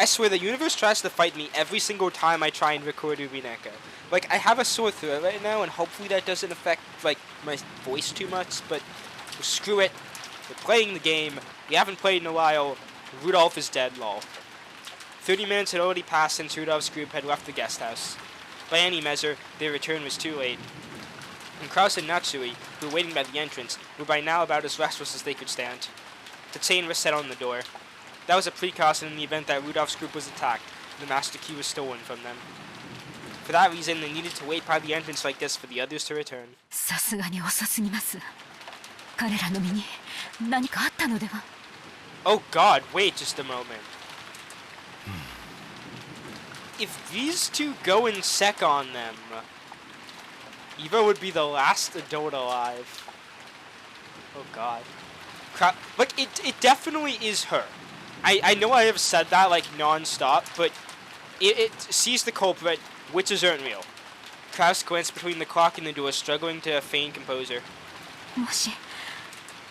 I swear the universe tries to fight me every single time I try and record Umineko. Like, I have a sore throat right now, and hopefully that doesn't affect, like, my voice too much, but screw it. We're playing the game. We haven't played in a while. Rudolph is dead, lol. 30 minutes had already passed since Rudolph's group had left the guest house. By any measure, their return was too late. And Kraus and Natsui, who were waiting by the entrance, were by now about as restless as they could stand. The chain was set on the door. That was a precaution in the event that Rudolph's group was attacked, and the master key was stolen from them. For that reason, they needed to wait by the entrance like this for the others to return. さすがに遅すぎます。彼らの身に何かあったのでは? Oh God, wait just a moment. If these two go and sec on them, Eva would be the last adult alive. Oh God. Like, it definitely is her. I know I have said that, like, non-stop, but it sees the culprit. Witches aren't real. Kraus glanced between the clock and the door, struggling to feign composure. もし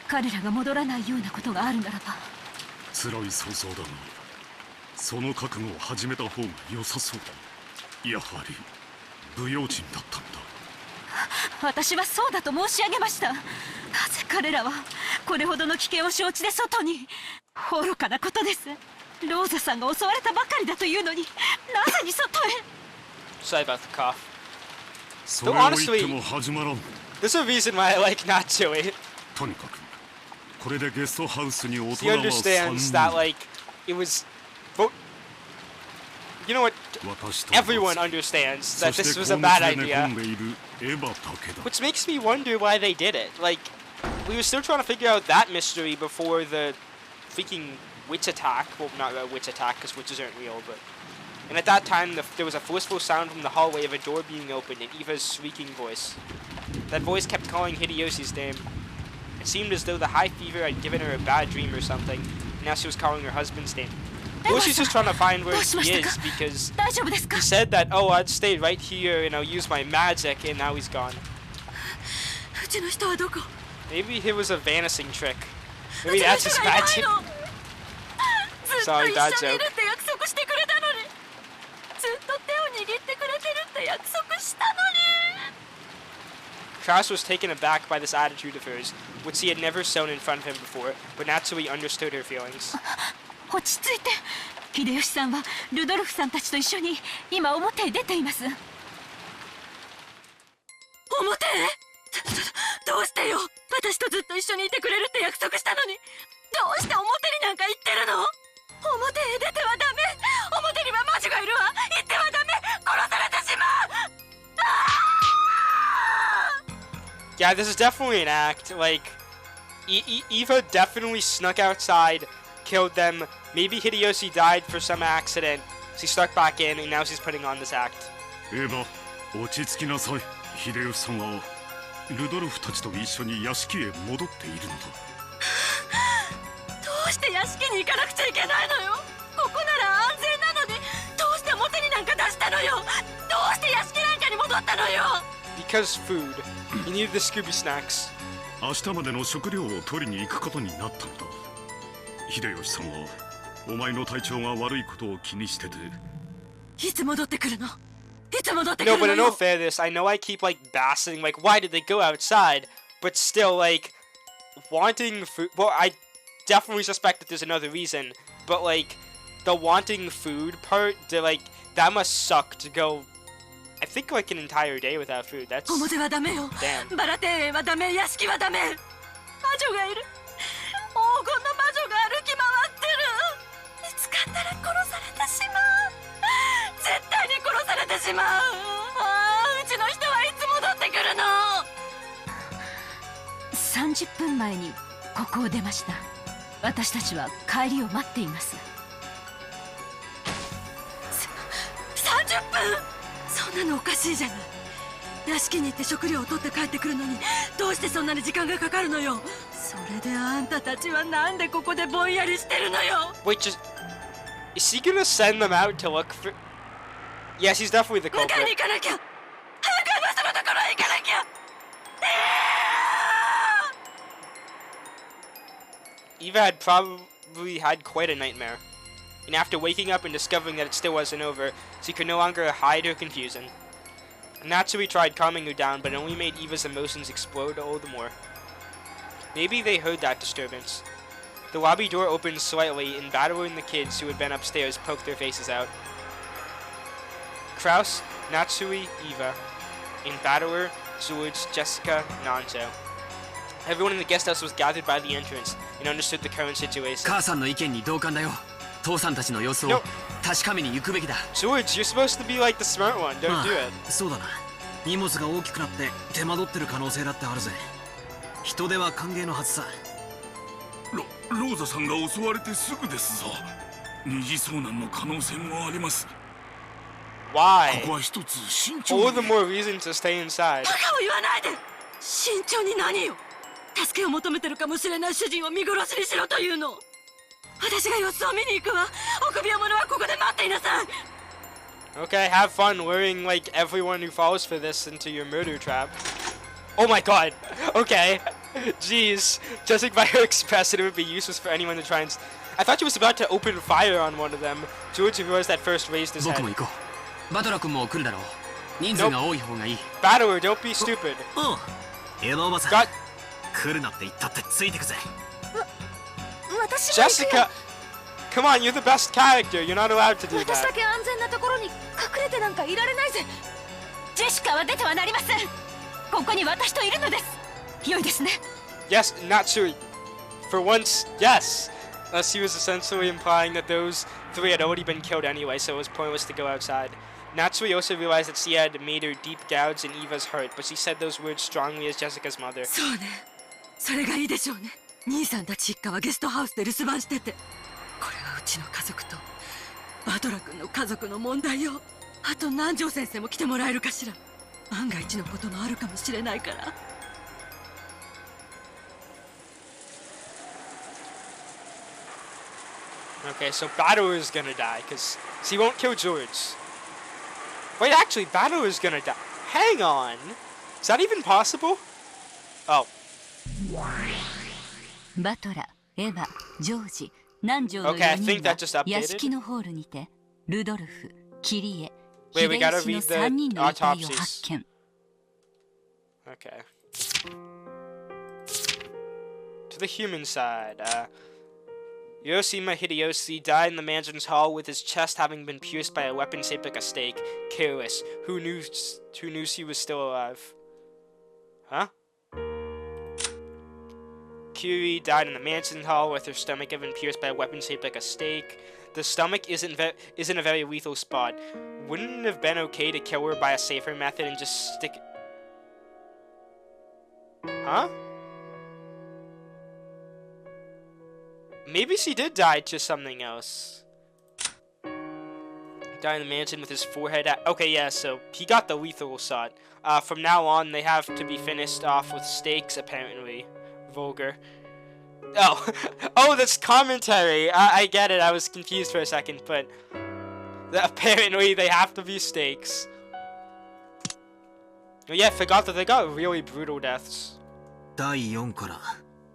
彼らが戻らないようなことがあるならば。辛い想像だが、その覚悟を始めた方が良さそうだ。やはり不用心だったんだ。私はそうだと申し上げました。なぜ彼らはこれほどの危険を承知で外に。愚かなことです。ローザさんが襲われたばかりだというのに、なぜに外へ。Sorry about the cough. それを言っても始まらん。There's a reason why I like Natsui. とにかくこれでゲストハウスに大人 He は understands that, like, it was. You know what? Everyone understands that this was a bad idea. Which makes me wonder why they did it. Like, we were still trying to figure out that mystery before the freaking witch attack. Well, not a witch attack, because witches aren't real, but... And at that time, there was a forceful sound from the hallway of a door being opened, and Eva's shrieking voice. That voice kept calling Hideyoshi's name. It seemed as though the high fever had given her a bad dream or something, and now she was calling her husband's name. Well, she's just trying to find where he is, because he said that, oh, I'd stay right here and I'll use my magic, and now he's gone. Maybe it was a vanishing trick. Maybe that's his magic. Sorry, bad joke. Kraus was taken aback by this attitude of hers, which he had never shown in front of him before, but Natsui understood her feelings. 落ち着いて。秀吉さんはルドルフさんたちと一緒に今表へ出ています。表？どうしてよ。私とずっと一緒にいてくれるって約束したのに、どうして表になんか行ってるの？表へ出てはダメ。表には魔女がいるわ。行ってはダメ。殺されてしまう。Yeah, this is definitely an act. Like, Eva definitely snuck outside, killed them. Maybe Hideyoshi died for some accident. She stuck back in, and now she's putting on this act. Eva, 落ち着きなさい。秀吉さんはルドルフたちと一緒に屋敷へ戻っているのだ。どうして屋敷に行かなくちゃいけないのよ。ここなら安全なのに、どうして表になんか出したのよ。どうして屋敷なんかに戻ったのよ。Because food. He needed the Scooby snacks. 明日までの食料を取りに行くことになったんだ。秀吉さんはお前の体調が悪いことを気にしてて。いつ戻ってくるの？いつ戻ってく No, るの but in よ。 all fairness, I know I keep, like, bashing, like, why did they go outside? But still, like, wanting food... Well, I definitely suspect that there's another reason. But, like, the wanting food part, like, that must suck to go... I think, like, an entire day without food. That's... 表はダメよ。 Damn. バラ庭園はダメ。屋敷はダメ。魔女がいる。黄金の魔女が歩き回ってる。見つかったら殺されてしまう。絶対に殺されてしまう。ああ、うちの人はいつ戻ってくるの。30分前にここを出ました。私たちは帰りを待っています。30分？そんなのおかしいじゃない。屋敷に行って食料を取って帰ってくるのに、どうしてそんなに時間がかかるのよ。それであんたたちはなんでここでぼんやりしてるのよ。 Wait, just... Is she gonna send them out to look for... Yeah, she's definitely the 迎え culprit. に行かなきゃ。早くあの人のところへ行かなきゃ。Eva had probably had quite a nightmare. And after waking up and discovering that it still wasn't over, she could no longer hide her confusion. Natsui tried calming her down, but it only made Eva's emotions explode all the more. Maybe they heard that disturbance. The lobby door opened slightly, and Battler and the kids who had been upstairs poked their faces out. Kraus, Natsui, Eva, and Battler, George, Jessica, Nanjo. Everyone in the guest house was gathered by the entrance and understood the current situation. 母さんの意見に同感だよ。父さんたちの様子を確かめに行くべきだ。George, you're supposed to be like the smart one. Don't do it. そうだな。荷物が大きくなって手間取ってる可能性だってあるぜ。人手は歓迎のはずさ。ローザさんが襲われてすぐですぞ。二次遭難の可能性もあります。Why? ここは一つ慎重に。 All the more reason to stay inside. バカを言わないで。慎重に何よ。助けを求めてるかもしれない主人を見殺しにしろというの。私が様子を見に行くわ。臆病者はここで待っていなさい。Okay, have fun luring like everyone who falls for this into your murder trap. Oh my god. Okay. Jeez. Judging by her expression, it would be useless for anyone to try and... I thought she was about to open fire on one of them. George, who was at first, raised his head. 僕も行こう。バトラー君も来るだろう。人数が多い方がいい。Battler, don't be stupid. おう。エヴァおばさん。 God. 来るなって言ったってついてくぜ。Jessica! Come on, you're the best character. You're not allowed to do 私 that. だけ安全なところに隠れてなんかいられないぜ。ジェシカは出てはなりません。ここに私といるのです。良いですね。Yes, Natsui. For once, yes. She was essentially implying that those three had already been killed anyway, so it was pointless to go outside. Natsui also realized that she had made her deep gouge in Eva's heart, but she said those words strongly as Jessica's mother. そうね。それがいいでしょうね。兄さんたち一家はゲストハウスで留守番してて、これがうちの家族とバトラ君の家族の問題よ。あと南條先生も来てもらえるかしら。万が一のこともあるかもしれないから。Okay, so Battler is gonna die, because she won't kill George. Wait, actually, Battler is gonna die. Hang on. Is that even possible? Oh. バトラ、エヴァ、ジョージ、南條の Okay, I 4 think 人は that just updated. 屋敷のホールにてルドルフ、キリエ、 Wait, 秀 we gotta 吉の read the 3人の遺体を autopsies. 発見。 Okay. To the human side, Ushiromia Hideyoshi died in the mansion's hall with his chest having been pierced by a weapon shaped like a stake. Careless. Who knew she was still alive? Huh? Kyrie died in the mansion hall with her stomach having been pierced by a weapon shaped like a stake. The stomach isn't a very lethal spot. Wouldn't it have been okay to kill her by a safer method and just stick... Huh? Maybe she did die to something else. Died in the mansion with his forehead at... Okay, yeah, so he got the lethal shot. From now on, they have to be finished off with stakes, apparently. Vulgar. Oh, oh, that's commentary. I get it. I was confused for a second, but apparently they have to be stakes. Oh, yeah, I forgot that they got really brutal deaths. 第4から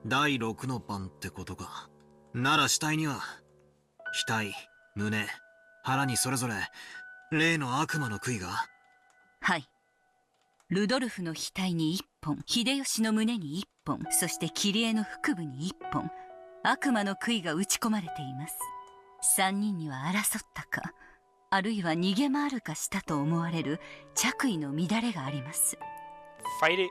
第6の番ってことか。なら死体には額、胸、腹にそれぞれ例の悪魔の杭が。はい。ルドルフの額に1本、秀吉の胸に1本、そしてキリエの腹部に1本、悪魔の杭が打ち込まれています。3人には争ったか、あるいは逃げ回るかしたと思われる着衣の乱れがあります。Fighting.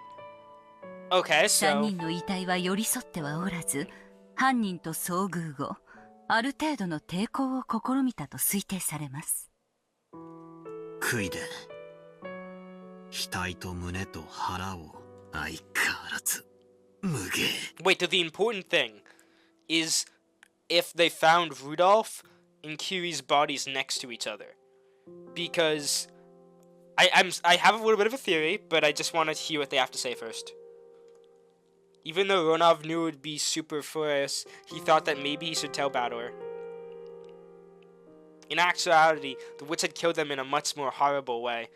Okay, so 3人の遺体は寄り添ってはおらず、犯人と遭遇後、ある程度の抵抗を試みたと推定されます。杭で額と胸と腹を相変わらず無芸。 Wait, the important thing is if they found Rudolph and Kirie's bodies next to each other. Because I have a little bit of a theory, but I just want to hear what they have to say first. Even though Ronov knew it would be super furious, he thought that maybe he should tell Battler. In actuality, the witch had killed them in a much more horrible way.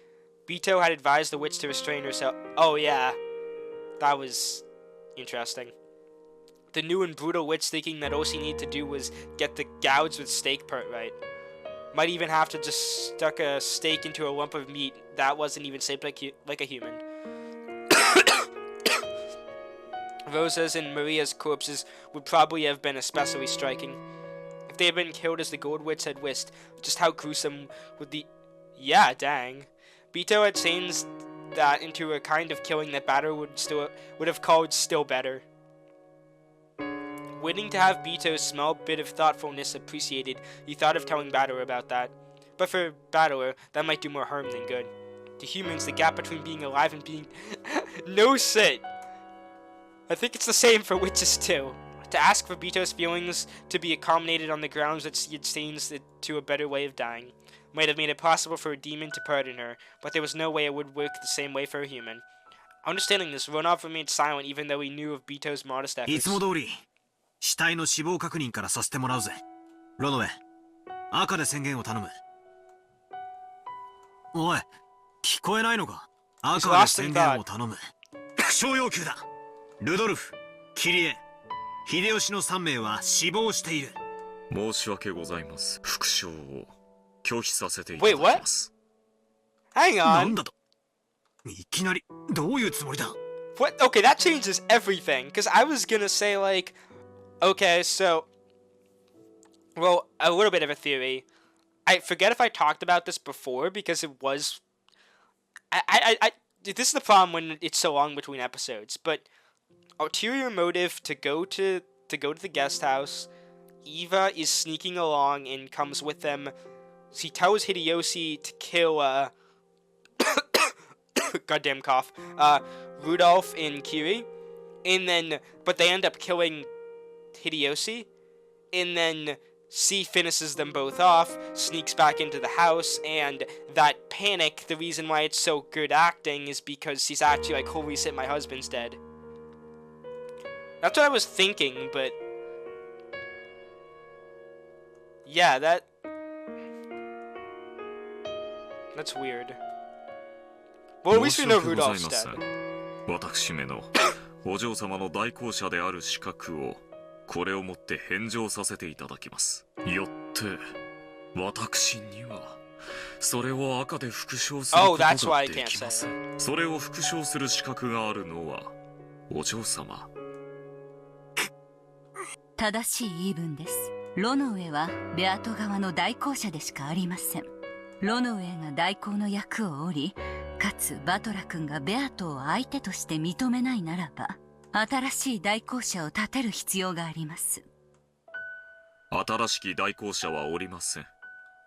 Bito had advised the witch to restrain herself. Oh yeah, that was interesting. the new and brutal witch thinking that all she needed to do was get the gouge with steak part right. Might even have to just stuck a steak into a lump of meat that wasn't even shaped like a human. Rosa's and Maria's corpses would probably have been especially striking. If they had been killed as the Gold Witch had wished, just how gruesome would the... Yeah, dang. Bito had changed that into a kind of killing that Batter would have called still better. Waiting to have Bito's small bit of thoughtfulness appreciated, he thought of telling Battler about that. But for Battler, that might do more harm than good. To humans, the gap between being alive and being... No shit! I think it's the same for witches too. To ask for Bito's feelings to be accommodated on the grounds that she had changed it to a better way of dying might have made it possible for a demon to pardon her, but there was no way it would work the same way for a human. Understanding this, Ronov remained silent even though he knew of Bito's modest efforts. いつも通り死体の死亡確認からさせてもらうぜ。ロノウェ、赤で宣言を頼む。おい、聞こえないのか？赤で宣言を頼む。副将要求だ。ルドルフ、キリエ、秀吉の3名は死亡している。申し訳ございます。副将を拒否させていただきます。Wait, what? Hang on. なんだと？いきなりどういうつもりだ？ What? Okay, that changes everything. Because I was gonna say like, okay, so, well, a little bit of a theory. I forget if I talked about this before because it was. This is the problem when it's so long between episodes. But ulterior motive to go to the guest house. Eva is sneaking along and comes with them. She tells Hideyoshi to kill goddamn cough. Rudolph and Kiri. And then but they end up killing Hideyoshi. And then she finishes them both off, sneaks back into the house, and that panic, the reason why it's so good acting is because she's actually like, holy shit, my husband's dead. That's what I was thinking, but yeah, that's weird. Well, at least we know Rudolph's dead. 私めのお嬢様の代行者である資格をこれをもって返上させていただきます。よって私にはそれを赤で復唱することができません。それを復唱する資格があるのはお嬢様。正しい言い分です。ロノウェはベアト側の代行者でしかありません。ロノウェが代行の役を負り、かつバトラ君がベアトを相手として認めないならば、新しい代行者を立てる必要があります。新しき代行者はおりません。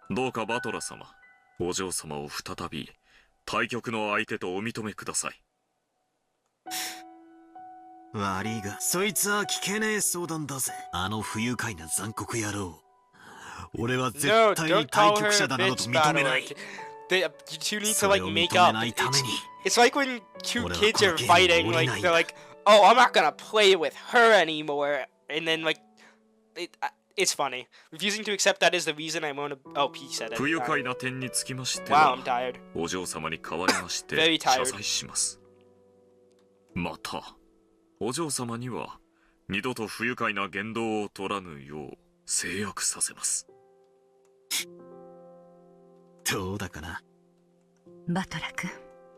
どうかバトラ様、お嬢様を再び対局の相手とお認めください。悪いが、そいつは聞けねえ相談だぜ。あの不愉快な残酷野郎。俺は絶対に対局者だなどと認めない。You two need to like make up. It's like when two kids are fighting, like they're like, "Oh, I'm not gonna play with her anymore," and then like, it's funny. Refusing to accept that is the reason I want to. Oh, P said it. 不愉快な点につきまして Wow, は I'm tired. お嬢様に代わりまして Very 謝 tired. 罪します。また、お嬢様には二度と不愉快な言動を取らぬよう制約させます。どうだかな。バトラ君、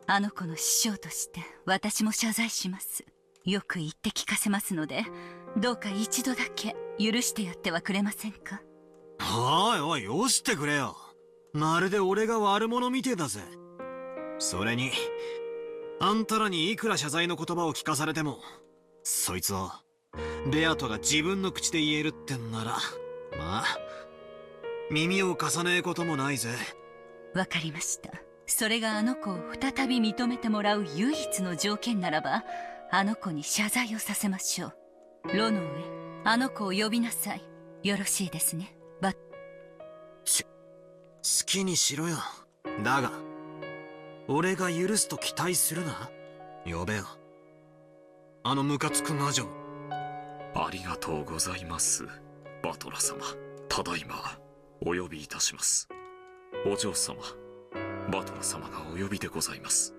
あの子の師匠として私も謝罪します。よく言って聞かせますので、どうか一度だけ許してやってはくれませんか。おいおい、よしてくれよ。まるで俺が悪者みてえだぜ。それにあんたらにいくら謝罪の言葉を聞かされても、そいつをベアトが自分の口で言えるってんなら、まあ耳を貸さねえこともないぜ。わかりました。それがあの子を再び認めてもらう唯一の条件ならば、あの子に謝罪をさせましょう。ロノウェ、あの子を呼びなさい。よろしいですね。好きにしろよ。だが俺が許すと期待するな。呼べよ、あのムカつく魔女。ありがとうございます、バトラ様。ただいまお呼びいたします。お嬢様、バトラ様がお呼びでございます。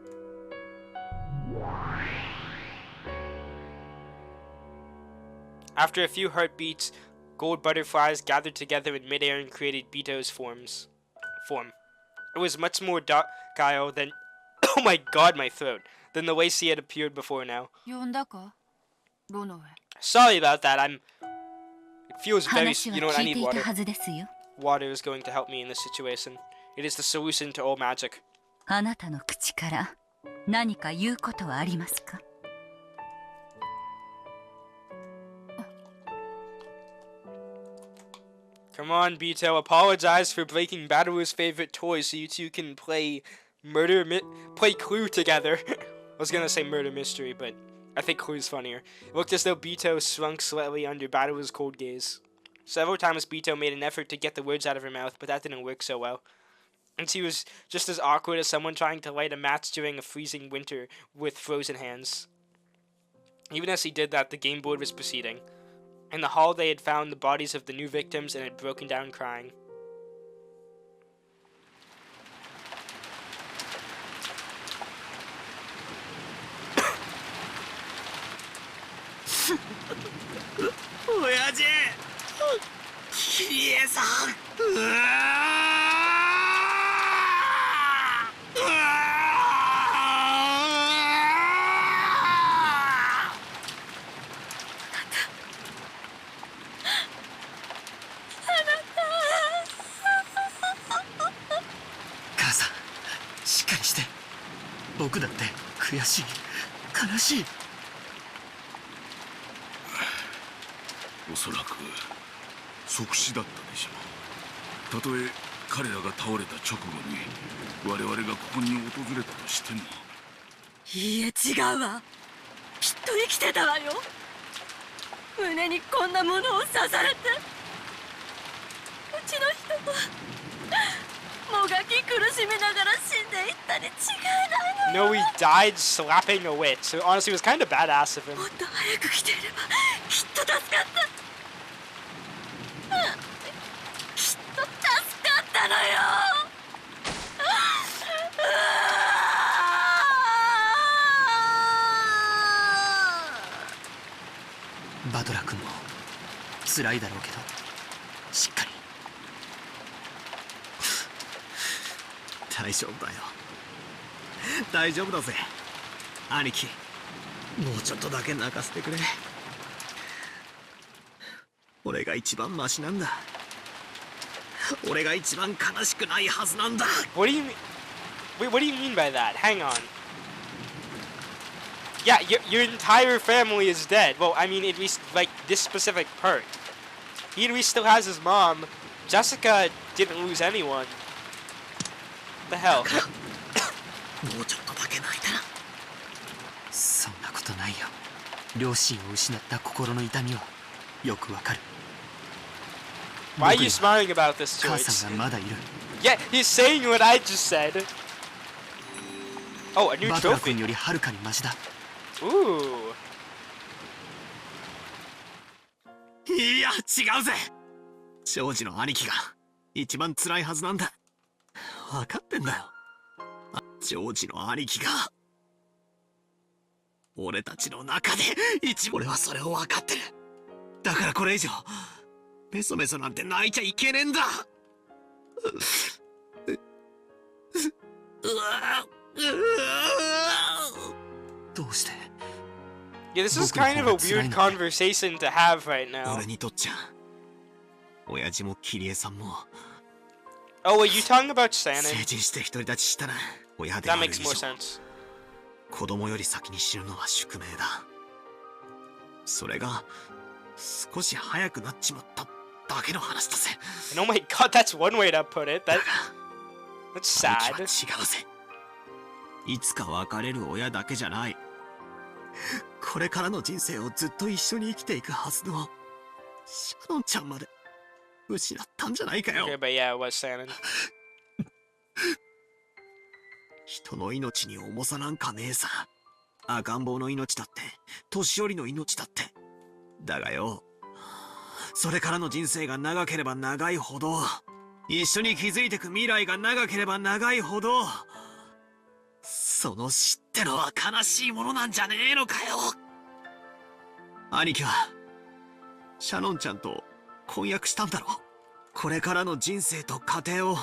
After a few heartbeats, gold butterflies gathered together in midair and created Bito's form. It was much more docile than oh my god, my throat, than the way she had appeared before now. 呼んだかロノウェ。 Sorry about that. It feels very. 話 You know は what? I 聞いて need いた water. はずですよ。 Water is going to help me in this situation. It is the solution to all magic. あなたの口から何か言うことはありますか？ Come on, Bito. Apologize for breaking Battler's favorite toy so you two can play play Clue together. I was gonna say murder mystery, but I think Clue's funnier. It looked as though Bito shrunk slightly under Battler's cold gaze. Several times Bito made an effort to get the words out of her mouth, but that didn't work so well. And she was just as awkward as someone trying to light a match during a freezing winter with frozen hands. Even as he did that, the game board was proceeding. In the hall, they had found the bodies of the new victims and had broken down crying. Oyaji! Kirie-san! 母さん、しっかりして。僕だって悔しい、悲しい。おそらく即死だったでしょう。たとえ彼らが倒れた直後に我々がここに訪れたとしても。いいえ、違うわ。きっと生きてたわよ。胸にこんなものを刺されて。うちの人はもがき苦しみながら死んでいったに違いないの No, he died slapping a witch. So honestly, it was kind of badass of him. もっと早く来ていればきっと助かった。きっと助かったのよ。バトラー君も辛いだろうけど、しっかり。大丈夫だよ。大丈夫だぜ、兄貴。もうちょっとだけ泣かせてくれ。俺が一番マシなんだ。俺が一番悲しくないはずなんだ。 What do you mean? Wait, what do you mean by that? Hang on. Yeah, your entire family is dead. Well, I mean, at least, like, this specific part. He at least still has his mom. Jessica didn't lose anyone. What the hell? もうちょっとだけ泣いたら。そんなことないよ。両親を失った心の痛みはよくわかる。 Why are you smiling about this 母 choice? さんがまだいる。 Yeah, he's saying what I just said. Oh, a new バトラー君 trophy. よりはるかにマシだ。 Ooh. いや、違うぜ。ジョージの兄貴が一番辛いはずなんだ。分かってんだよ。ジョージの兄貴が俺たちの中で俺はそれを分かってる。だからこれ以上メソメソなんて泣いちゃいけねえんだ。どうして？ Yeah, this is kind of a weird conversation to have right now. 俺にとっちゃ親父もキリエさんも Oh, wait, you talking about Shannon? 成人して独り立ちしたら親で That ある以 makes 上 more sense. 子供より先に死ぬのは宿命だ。それが少し早くなっちまっただけの話だぜ。 And oh my god, that's one way to put it. That's 兄貴は sad. 違うぜ。いつか別れる親だけじゃない。これからの人生をずっと一緒に生きていくはずのシャノンちゃんまで失ったんじゃないかよ。 Okay, but yeah, it was Shannon. 人の命に重さなんかねえさ。赤ん坊の命だって年寄りの命だって。だがよ、それからの人生が長ければ長いほど、一緒に築いてく未来が長ければ長いほど、その死ってのは悲しいものなんじゃねえのかよ。兄貴はシャノンちゃんと婚約したんだろ。これからの人生と家庭を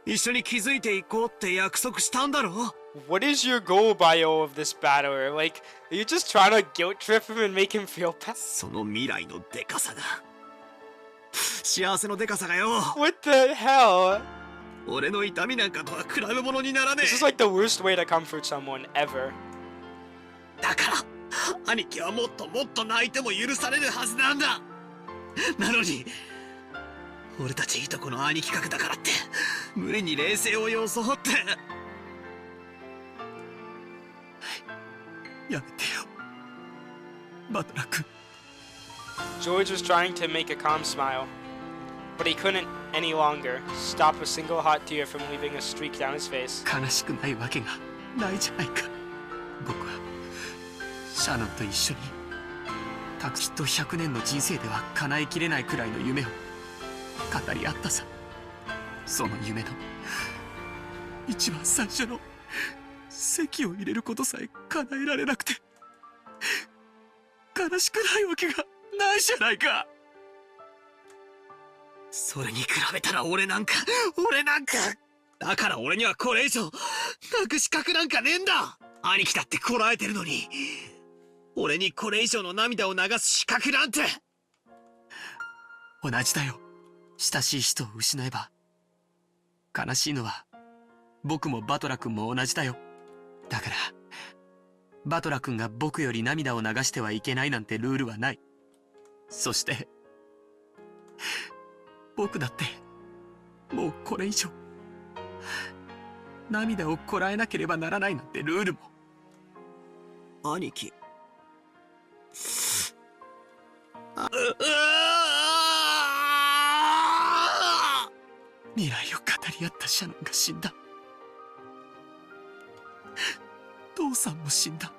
一緒に築いていこうって約束したんだろ。 What is your goal by all of this battler? Like, are you just trying to guilt trip him and make him feel bad? その未来のデカさが、幸せのデカさがよ。 What the hell? 俺の痛みなんかとは比べ物にならね This is like the worst way to comfort someone ever. え。だから兄貴はもっともっと泣いても許されるはずなんだ。なのに俺たちいとこの兄貴格だからって無理に冷静を装ってやめてよ、バトラー君。 George was trying to make a calm smile, but he couldn't any longer stop a single hot tear from leaving a streak down his face. 悲しくないわけがないじゃないか。僕はシャノンと一緒にきっと100年の人生では叶えきれないくらいの夢を語り合ったさ。その夢の一番最初の籍を入れることさえ叶えられなくて悲しくないわけがないじゃないか。それに比べたら俺なんかだから俺にはこれ以上泣く資格なんかねえんだ。兄貴だってこらえてるのに俺にこれ以上の涙を流す資格なんて。同じだよ。親しい人を失えば悲しいのは僕もバトラ君も同じだよ。だからバトラ君が僕より涙を流してはいけないなんてルールはない。そして僕だってもうこれ以上涙をこらえなければならないなんてルールも。兄貴、未来を語り合ったシャノンが死んだ。父さんも死んだ。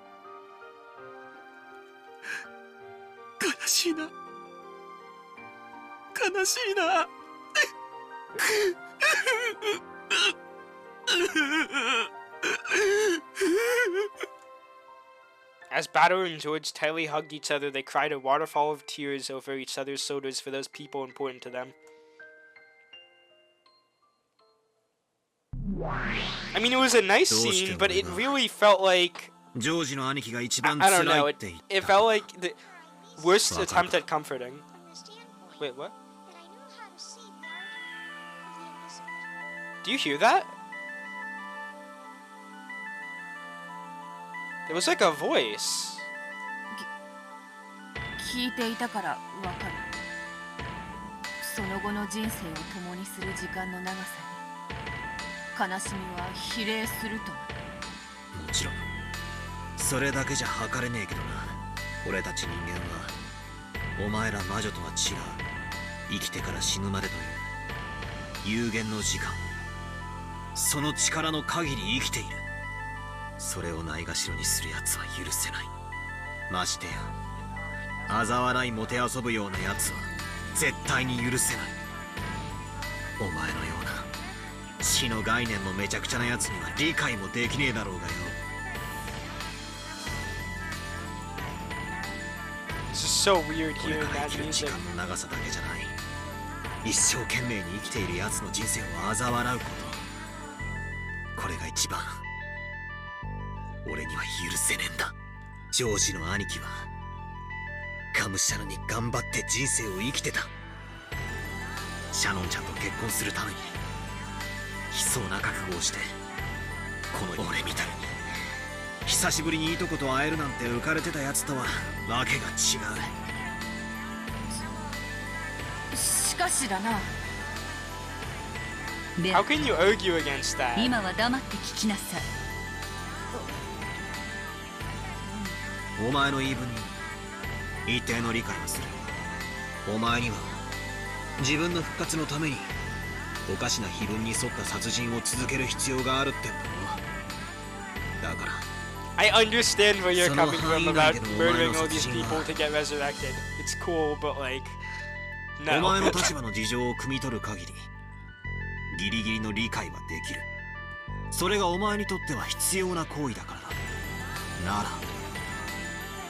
悲しいな、悲しいな。As Battler and George tightly hugged each other, they cried a waterfall of tears over each other's shoulders for those people important to them. I mean, it was a nice scene, but it really felt like... ジョージの兄貴が一番 I 辛 don't know, いって言っ it た。 felt like the worst attempt at comforting. Wait, what? Do you hear that? There was like a voice. 聞いていたからわかる。その後の人生を共にする時間の長さに悲しみは比例すると。もちろんそれだけじゃ測れねえけどな。俺たち人間はお前ら魔女とは違う生きてから死ぬまでという有限の時間、その力の限り生きている。それをないがしろにする奴は許せない。ましてや嘲笑いもてあそぶような奴は絶対に許せない。お前のような死の概念もめちゃくちゃな奴には理解もできねえだろうがよ。It's just so weird これ hearing から that 生きる時 music. 間の長さだけじゃない、一生懸命に生きている奴の人生を嘲笑うこと、これが一番俺には許せねえんだ。ジョージの兄貴はがむしゃらに頑張って人生を生きてた。シャノンちゃんと結婚するために悲壮な覚悟をして、この俺みたいに久しぶりにいとこと会えるなんて浮かれてたやつとはわけが違う。しかしだな。ベ How can you argue against that? 今は黙って聞きなさい。お前の言い分に一定の理解をする。お前には自分の復活のためにおかしな非分に沿った殺人を続ける必要があるってんだろ。だから I understand where you're coming from about その範囲内での murdering お前の all these 殺人は people to get resurrected. It's cool, but like, お前 no. の立場の事情を汲み取る限りギリギリの理解はできる。それがお前にとっては必要な行為だからだ。なら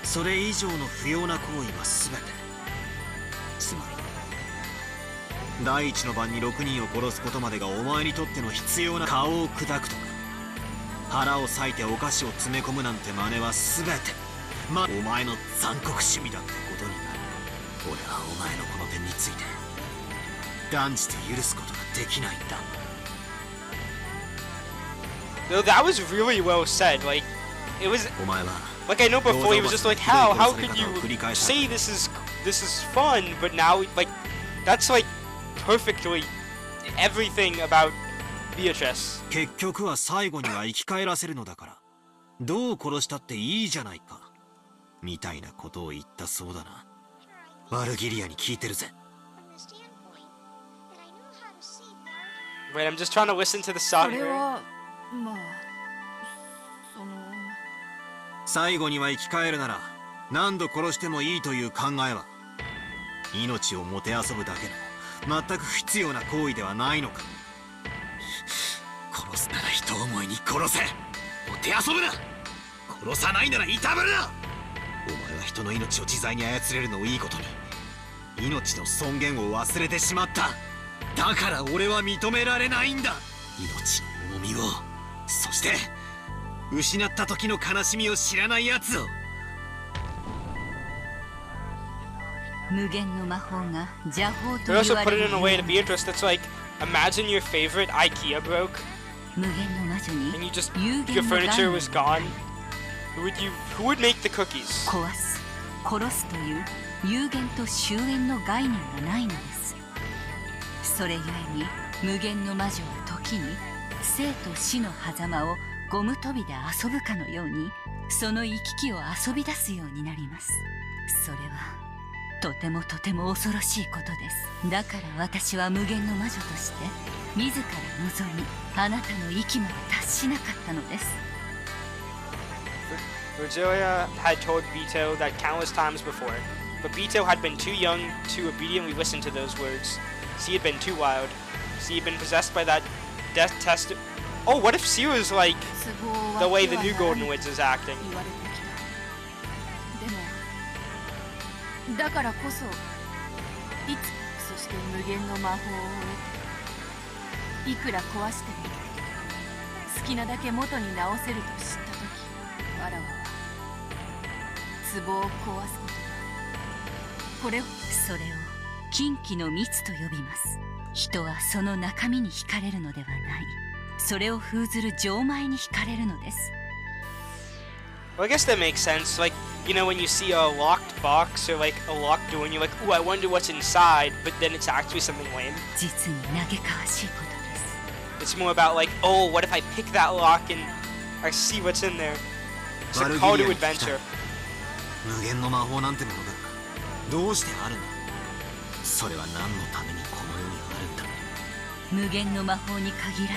それ以上の不要な行為は全てつまり第一の番に6人を殺すことまでがお前にとっての必要な顔を砕くとか腹を裂いてお菓子を詰め込むなんて真似は全てお前の残酷趣味だってことになる。俺はお前のこの点について断じて許すことができないんだ。 No, that was really well said. Like, it was お前は like I know before he was just like, how could you say this is fun, but now like that's like perfectly everything about Beatrice. 結局は最後には生き返らせるのだからどう殺したっていいじゃないかみたいなことを言ったそうだな。ワルギリアに聞いてるぜ。 Wait, I'm just trying to listen to the song それ here. はまあその最後には生き返るなら何度殺してもいいという考えは命をもてあそぶだけの全く不必要な行為ではないのか。殺すなら人思いに殺せ。もてあそぶな。殺さないならいたぶるな。お前は人の命を自在に操れるのをいいことに命の尊厳を忘れてしまった。だから俺は認められないんだ。命の重みを、そして失った時の悲しみを知らないやつを。無限の魔法が邪法と They 言 also わ put れ it る in a way to Beatrice that's like, imagine your favorite IKEA broke 無限の魔女に and you just 有 your 限の概 furniture 念 was gone. Who would make the cookies? 壊す殺すという有限と終焉の概念がないのです。それゆえに無限の魔女は時に生と死の狭間をゴム跳びで遊ぶかのようにその行き来を遊び出すようになります。それはとてもとても恐ろしいことです。だから私は無限の魔女として自ら望みあなたの域まで達しなかったのです。Virgilia had told Beto that countless times before, but Beto had been too young to obediently listen to those words. She had been too wild. She had been possessed by that death test. Oh, what if she was like 都合 the は way 手 the は new なら Golden ぬ Witch is acting? 言われてきた。でもだからこそいつそして無限の魔法を得ていくら壊しても好きなだけ元に直せると知った時わらわは壺を壊すことだ。これをそれを禁忌の蜜と呼びます。人はその中身に惹かれるのではない。それを封ずる錠前に惹かれるのです。 Well, I guess that makes sense. Like, you know, when you see a locked box or like a locked door and you're like, ooh, I wonder what's inside, but then it's actually something lame. 実に嘆かわしいことです。 It's more about like, oh, what if I pick that lock and I see what's in there? It's a call to adventure. 無限の魔法なんてものがどうしてあるんだ。それは何のためにこの世にあるんだ。無限の魔法に限ら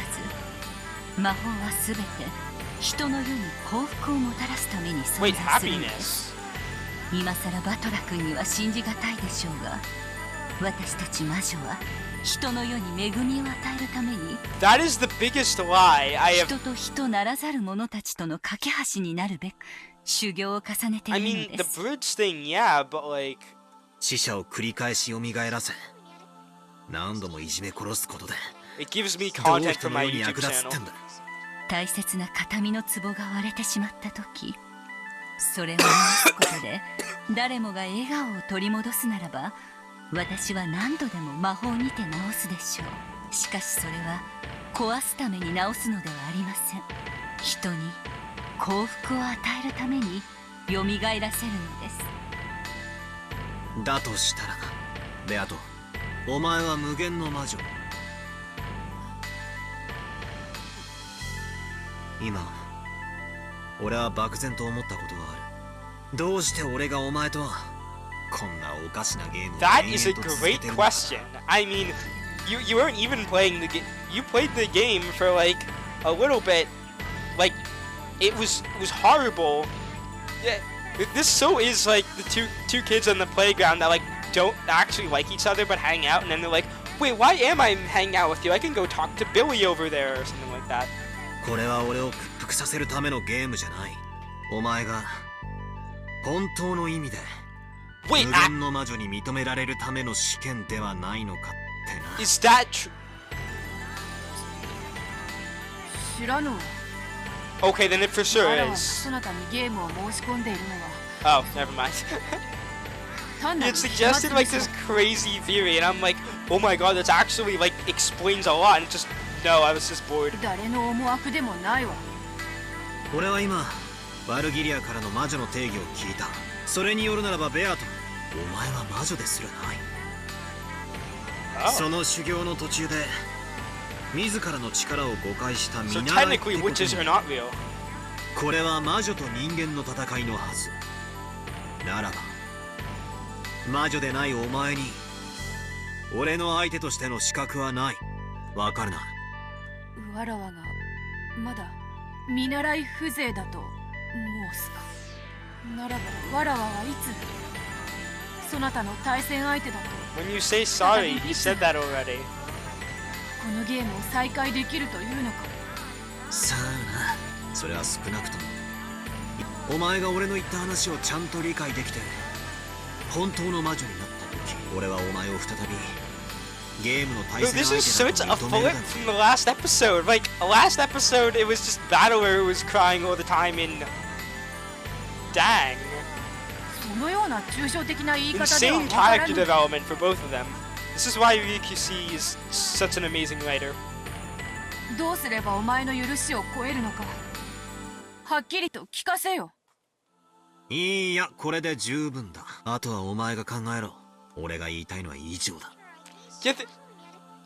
ず魔法は全て人の世に幸福をもたらすために存 Wait, 在するのです。 happiness? 今さらバトラ君には信じがたいでしょうが私たち魔女は人の世に恵みを与えるために That is the biggest lie I have. 人と人ならざる者たちとの架け橋になるべく修行を重ねて I いる mean, の the です。 bridge thing, yeah, but like, 死者を繰り返し蘇らせ何度もいじめ殺すことで it gives me どう content 人 for の my 世に YouTube 役立つって channel. んだ。大切な形見の壺が割れてしまった時それを直すことで誰もが笑顔を取り戻すならば私は何度でも魔法にて直すでしょう。しかしそれは壊すために直すのではありません。人に幸福を与えるために蘇らせるのです。だとしたらベアト、お前は無限の魔女。今俺は漠然と思ったことがある。どうして俺がお前とこんなおかしなゲームを That 延 is a 々と続け great てるんだ。 question. I mean, you weren't even playing the game. You played the game for like a little bit. Like, it was horrible. Yeah, this so is like the two kids on the playground that like don't actually like each other but hang out, and then they're like, wait, why am I hanging out with you? I can go talk to Billy over there or something like that. これは俺を屈服させるためのゲームじゃない。お前が本当の意味で Wait, 無限の魔女に認められるための試験ではないのかってな。 is that true? 知らぬわ。 Okay, then it for わ sure らわが is. そなたにゲームを申し込んでいるのは Oh, never mind. 単な It る suggested like this crazy theory, and I'm like, oh my god, that's actually like explains a lot. And it just no, I was just bored. 誰の思惑でもないわ。俺は今バルギリアからの魔女の定義を聞いた。それによるならばベアト、お前は魔女ですらない。 Oh. その修行の途中で自らの力を誤解した見 So 習いって technically, こと witches are に not real. これは魔女と人間の戦いのはず。ならば魔女でないお前に俺の相手としての資格はない。わかるな。わらわがまだ見習い風情だと申すか。ならばわらわはいつそなたの対戦相手だと When you say sorry, he said that already. このゲームを再開できるというのか。さあな、それは少なくともお前が俺の言った話をちゃんと理解できて本当の魔女になった時、俺はお前を再びゲームの対 Dude, 戦 this is 相 such 手 a だと認める flip だろ from the last episode. Like, last episode, it was just Battler who was crying all the time in... Dang. そのような抽象的な言い方では Insane わから character ぬ。 development for both of them. This is why Ryukyushi is such an amazing writer. どうすればお前の許しを超えるのか、はっきりと聞かせよ。いいや、これで十分だ。あとはお前が考えろ。俺が言いたいのは以上だ。 Yeah,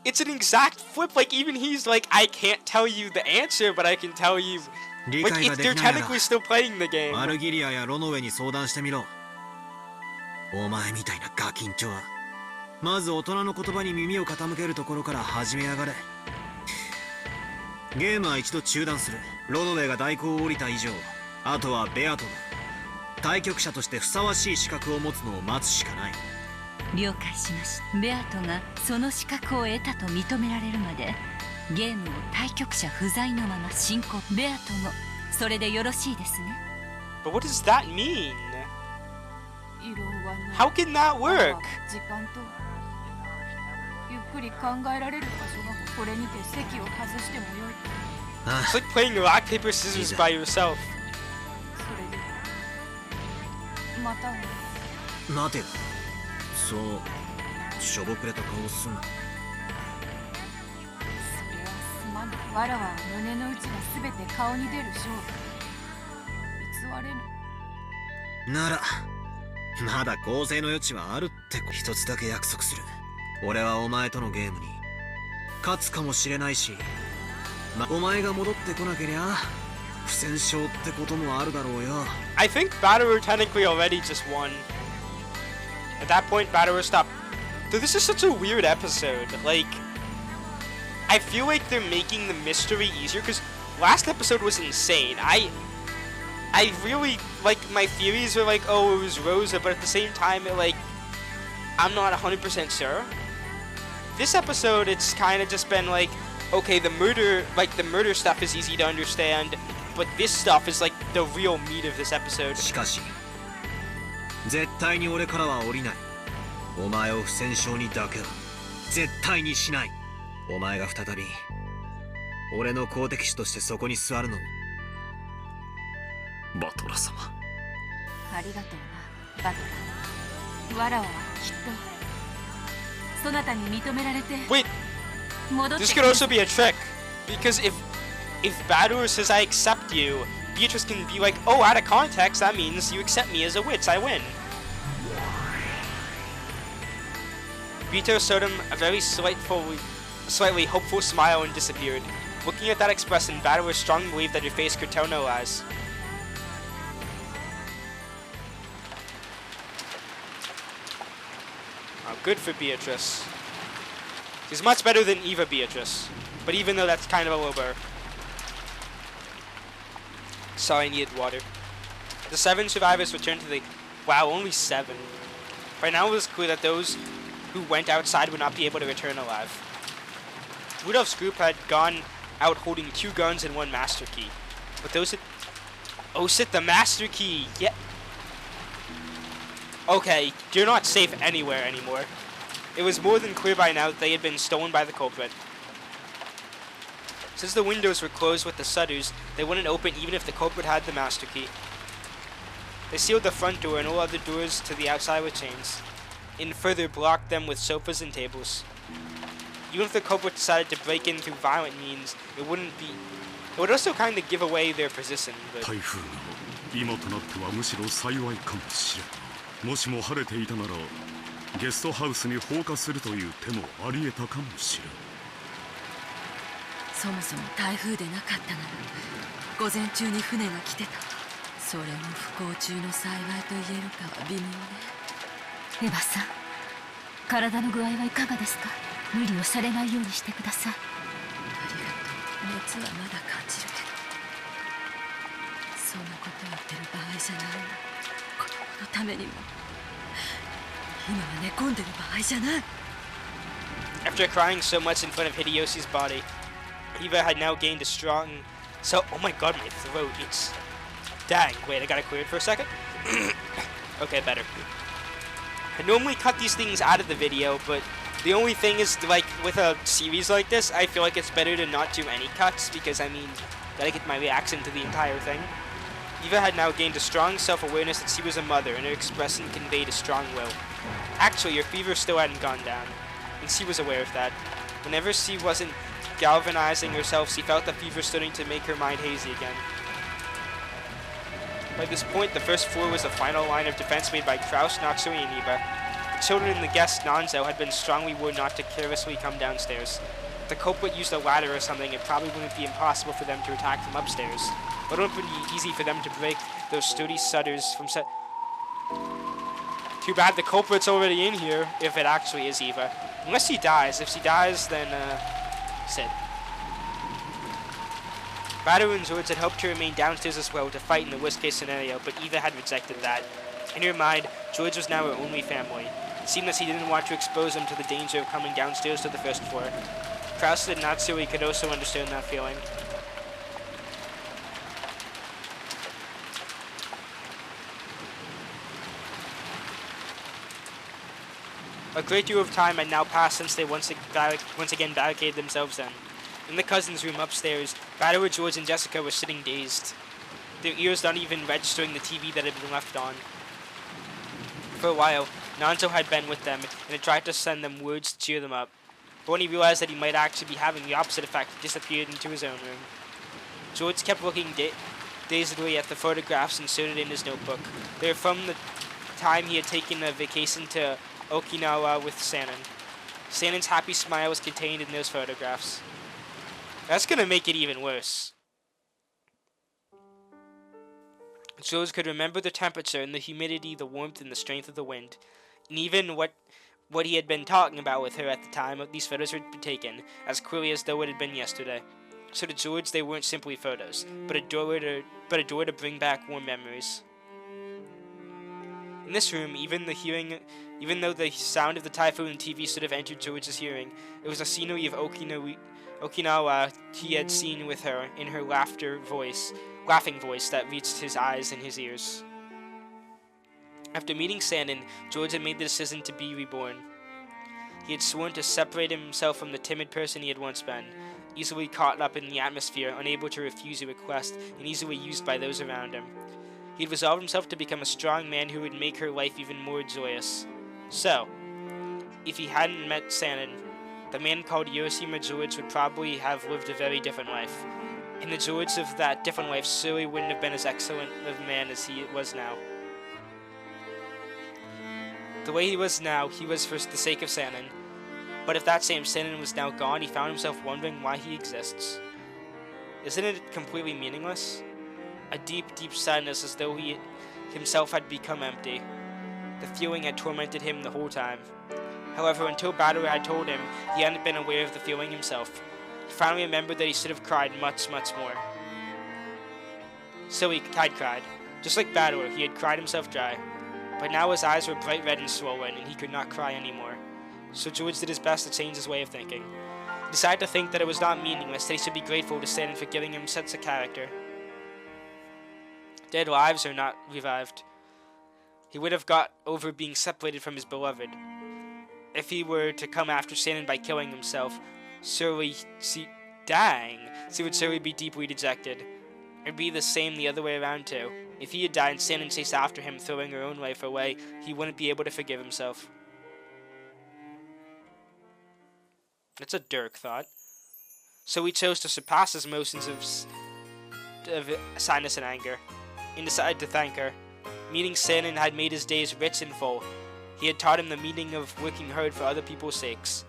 it's an exact flip. Like, even he's like, I can't tell you the answer, but I can tell you... 理 Like, 解が if でき they're ないなら technically still playing the game. バルギリアやロノウェに相談してみろ。お前みたいなガキンチョはまず大人の言葉に耳を傾けるところから始めやがれ。ゲームは一度中断する。ロノウェが代行を降りた以上、あとはベアトが対局者としてふさわしい資格を持つのを待つしかない。了解しました。ベアトがその資格を得たと認められるまでゲームを対局者不在のまま進行。ベアトもそれでよろしいですね。 But what does that mean? 異論はない。 How can that work? 時間とゆっくり考えられる場所がこれにて席を外してもよい。あ It's like playing rock, paper, scissors by yourself. それでまたね。待てよ。そうしょぼくれた顔をすんな。それはすまぬ。わらわは胸の内が全て顔に出る勝負。偽れぬ。ならまだ構成の余地はあるって一つだけ約束する。俺はお前とのゲームに勝つかもしれないし、お前が戻ってこなけりゃ不戦勝ってこともあるだろうよ。 I think Batterer technically already just won. At that point, Batterer stopped. Dude, this is such a weird episode. Like, I feel like they're making the mystery easier because last episode was insane. I really, like, my theories are like, oh, it was Rosa, but at the same time, I'm not 100% sure. This episode, it's kind of just been like, okay, the murder stuff is easy to understand, but this stuff is like the real meat of this episode. しかし絶対に俺からは降りない。お前を不戦勝にだけは絶対にしない。お前が再び俺の好敵手としてそこに座るのを。バトラ様。ありがとうな、バトラー。わらわはきっとそなたに認められて Wait, 戻って this く could る。 also be a trick, because if Batterer says I accept you, Beatrice can be like, oh, out of context, that means you accept me as a witch, I win. Vito showed him a very slightly hopeful smile and disappeared. Looking at that expression, Batterer strongly believed that her face could tell no lies. Oh, good for Beatrice. She's much better than Eva Beatrice, but even though that's kind of a low bar. Sorry, I needed water. The 7 survivors returned to the... Wow, only 7. By now it was clear that those who went outside would not be able to return alive. Rudolph's group had gone out holding 2 guns and 1 master key. But those had... Oh shit, the master key! Yeah. Okay, you're not safe anywhere anymore. It was more than clear by now that they had been stolen by the culprit. Since the windows were closed with the shutters, they wouldn't open even if the culprit had the master key. They sealed the front door and all other doors to the outside with chains, and further blocked them with sofas and tables. Even if the culprit decided to break in through violent means, it would also kind of give away their position. But 台風が今となってはむしろ幸いかもしれん。もしも晴れていたならゲストハウスに放火するという手もあり得たかもしれん。そもそも台風でなかったなら午前中に船が来てた。それも不幸中の幸いと言えるかは微妙ね。エヴァさん、体の具合はいかがですか？無理をされないようにしてください。ありがとう。熱はまだ感じるけど、そんなこと言ってる場合じゃないの。子供のためにも今は寝込んでる場合じゃない。 after crying so much in front of Hideyoshi's body, Eva had now gained a strong... Oh my god, my throat, it's... Dang, wait, I got it cleared for a second? Okay, better. I normally cut these things out of the video, but the only thing is, like, with a series like this, I feel like it's better to not do any cuts, because, I mean, gotta get my reaction to the entire thing. Eva had now gained a strong self-awareness that she was a mother, and her expression conveyed a strong will. Actually, her fever still hadn't gone down, and she was aware of that. Whenever she wasn't galvanizing herself, she felt the fever starting to make her mind hazy again. By this point, the first floor was the final line of defense made by Kraus, Natsui, and Eva. The children and the guest, Nanzo, had been strongly warned not to carelessly come downstairs. If the culprit used a ladder or something, it probably wouldn't be impossible for them to attack from upstairs. But it wouldn't be easy for them to break those sturdy shutters from Too bad the culprit's already in here, if it actually is Eva. Unless she dies. If she dies, then, Sid. Badu and George had hoped to remain downstairs as well to fight in the worst-case scenario, but Eva had rejected that. In her mind, George was now her only family. It seemed that she didn't want to expose them to the danger of coming downstairs to the first floor. Kraus and Natsui could also understand that feeling. A great deal of time had now passed since they once again barricaded themselves in. In the cousins' room upstairs, Badu, George, and Jessica were sitting dazed, their ears not even registering the TV that had been left on. For a while, Nanzo had been with them and had tried to send them words to cheer them up, but when he realized that he might actually be having the opposite effect, he disappeared into his own room. George kept looking dazedly at the photographs inserted in his notebook. They were from the time he had taken a vacation to Okinawa with Sanin. Sanin's happy smile was contained in those photographs. That's gonna make it even worse. George could remember the temperature and the humidity, the warmth and the strength of the wind, and even what he had been talking about with her at the time these photos had been taken, as clearly as though it had been yesterday. So to George, they weren't simply photos, but a door to bring back warm memories. In this room, even though the sound of the typhoon TV should have entered George's hearing, it was a scenery of Okinawa he had seen with her in her laughing voice that reached his eyes and his ears. After meeting Sanin, George had made the decision to be reborn. He had sworn to separate himself from the timid person he had once been, easily caught up in the atmosphere, unable to refuse a request, and easily used by those around him. He had resolved himself to become a strong man who would make her life even more joyous. So, if he hadn't met Sanin, the man called Ushiromiya George would probably have lived a very different life. And the George of that different life surely wouldn't have been as excellent of a man as he was now. The way he was now, he was for the sake of Sanin. But if that same Sanin was now gone, he found himself wondering why he exists. Isn't it completely meaningless? A deep, deep sadness, as though he himself had become empty. The feeling had tormented him the whole time. However, until Badu had told him, he hadn't been aware of the feeling himself. He finally remembered that he should have cried much, much more. So he had cried. Just like Badu, he had cried himself dry. But now his eyes were bright red and swollen, and he could not cry anymore. So George did his best to change his way of thinking. He decided to think that it was not meaningless, that he should be grateful to Sanin for giving him such a character. Dead lives are not revived. he would have got over being separated from his beloved. If he were to come after Sanin by killing himself, surely she would surely be deeply dejected. It'd be the same the other way around too. If he had died and Sanin chased after him, throwing her own life away, he wouldn't be able to forgive himself. That's a dark thought. So he chose to surpass his emotions of sadness and anger, and decided to thank her. Meeting Sanin had made his days rich and full. He had taught him the meaning of working hard for other people's sakes.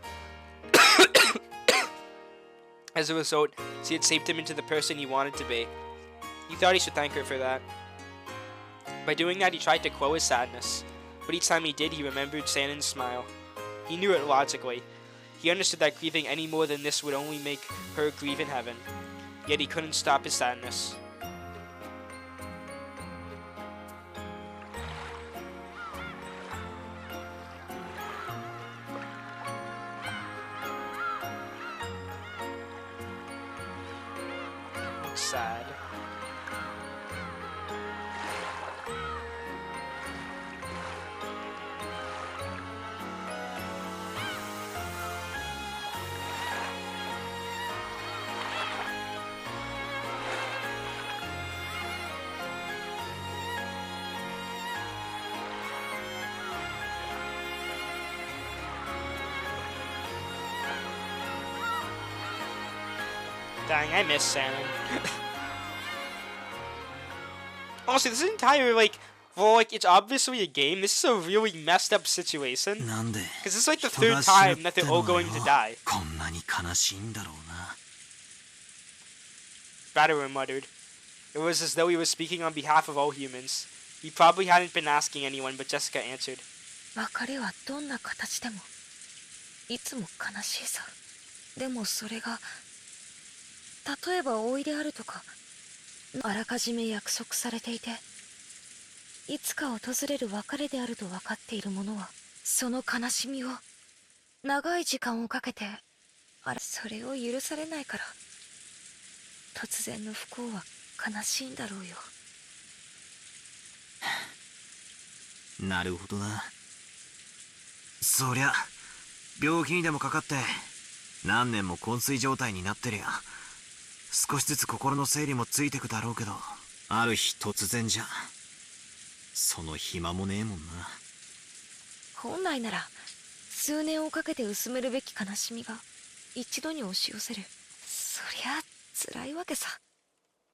As a result, she had shaped him into the person he wanted to be. He thought he should thank her for that. By doing that, he tried to quell his sadness, but each time he did, he remembered Sanin's smile. He knew it logically. He understood that grieving any more than this would only make her grieve in heaven. Yet he couldn't stop his sadness. Sad. Dang, I miss Sanin. Honestly, this entire, it's obviously a game, this is a really messed up situation. Because this is like the third time that they're all going to die. Battler muttered. It was as though he was speaking on behalf of all humans. He probably hadn't been asking anyone, but Jessica answered. 別れはどんな形でもいつも悲しいさ。でもそれが例えば老いであるとかあらかじめ約束されていていつか訪れる別れであると分かっている者はその悲しみを長い時間をかけてそれを許されないから突然の不幸は悲しいんだろうよ。なるほどな。そりゃ病気にでもかかって何年も昏睡状態になってりゃ少しずつ心の整理もついてくだろうけど、ある日突然じゃその暇もねえもんな。本来なら数年をかけて薄めるべき悲しみが一度に押し寄せる。そりゃ辛いわけさ。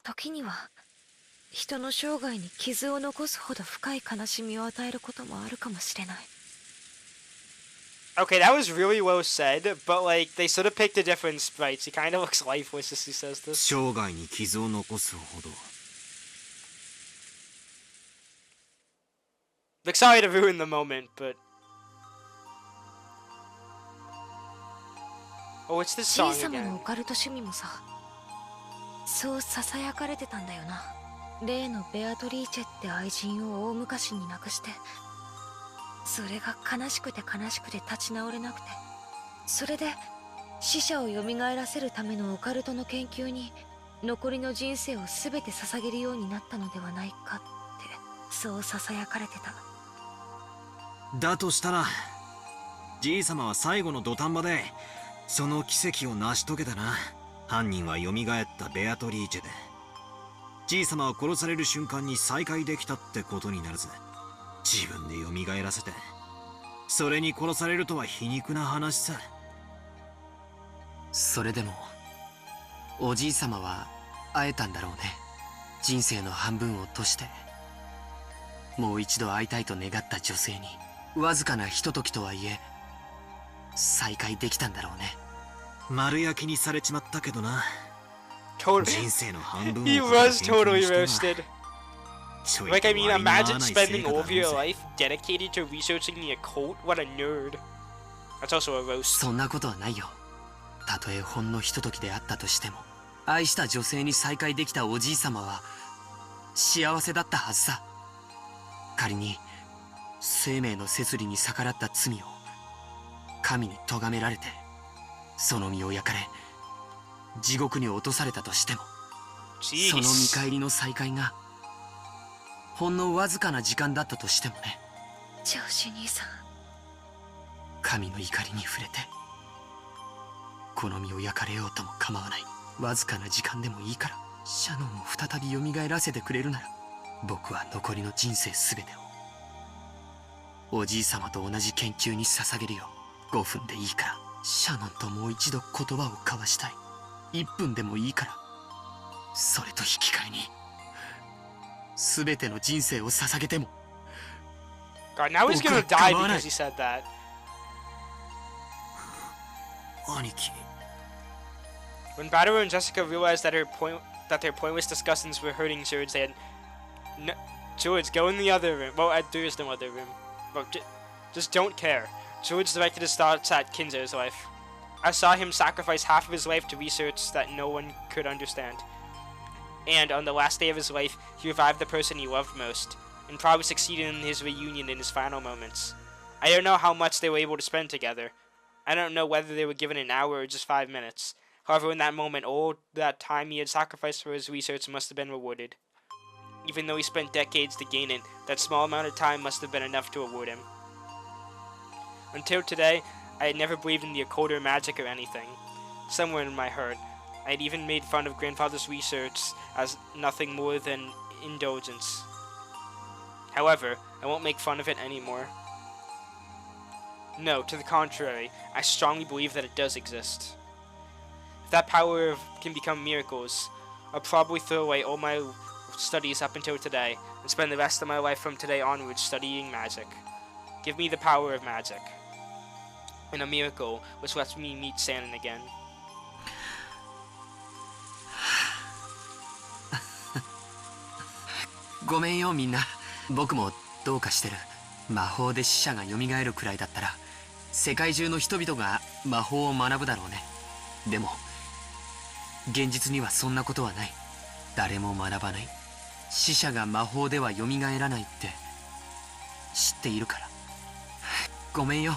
時には人の生涯に傷を残すほど深い悲しみを与えることもあるかもしれない。Okay, that was really well said, but they sort of picked a different sprite. He kind of looks lifeless as he says this. 生涯に傷を残すほど。Sorry to ruin the moment, but oh, it's this song じい様の again. オカルト趣味もさ、そうささやかれてたんだよな。例のベアトリーチェって愛人を大昔に亡くして。それが悲しくて立ち直れなくて、それで死者を蘇らせるためのオカルトの研究に残りの人生を全て捧げるようになったのではないかってそうささやかれてた。だとしたらじい様は最後の土壇場でその奇跡を成し遂げたな。犯人は蘇ったベアトリーチェでじい様は殺される瞬間に再会できたってことになるぜ。自分で蘇らせてそれに殺されるとは皮肉な話さ。それでもおじい様は会えたんだろうね。人生の半分を賭してもう一度会いたいと願った女性にわずかなひとときとはいえ再会できたんだろうね。丸焼きにされちまったけどな。人生の半分を He was totally roasted. I mean, imagine spending all of your life dedicated to researching the occult. What a nerd. That's also a roast. そんなことはないよ。たとえほんのひとときであったとしても愛した女性に再会できたおじい様は幸せだったはずさ。仮に生命の摂理に逆らった罪を神に咎められてその身を焼かれ地獄に落とされたとしてもその見返りの再会がほんのわずかな時間だったとしてもね。上司兄さん。神の怒りに触れてこの身を焼かれようとも構わない。わずかな時間でもいいからシャノンを再び蘇らせてくれるなら、僕は残りの人生全てをおじい様と同じ研究に捧げるよ。5分でいいからシャノンともう一度言葉を交わしたい。1分でもいいから、それと引き換えに全ての人生を捧げても。 God, now he's gonna die because he said that. 兄貴。 When Battler and Jessica realized that their pointless discussions were hurting George, they had no, George, go in the other room. Well, there is no other room. Well, just don't care. George directed his thoughts at Kinzo's life. I saw him sacrifice half of his life to research that no one could understand. And on the last day of his life, he revived the person he loved most, and probably succeeded in his reunion in his final moments. I don't know how much they were able to spend together. I don't know whether they were given an hour or just 5 minutes. However, in that moment, all that time he had sacrificed for his research must have been rewarded. Even though he spent decades to gain it, that small amount of time must have been enough to reward him. Until today, I had never believed in the occult or magic or anything. Somewhere in my heart, I had even made fun of grandfather's research as nothing more than indulgence. However, I won't make fun of it anymore. No, to the contrary, I strongly believe that it does exist. If that power can become miracles, I'll probably throw away all my studies up until today and spend the rest of my life from today onwards studying magic. Give me the power of magic. And a miracle which lets me meet Sanin again. ごめんよみんな。僕もどうかしてる。魔法で死者が蘇るくらいだったら世界中の人々が魔法を学ぶだろうね。でも現実にはそんなことはない。誰も学ばない。死者が魔法では蘇らないって知っているから。ごめんよ、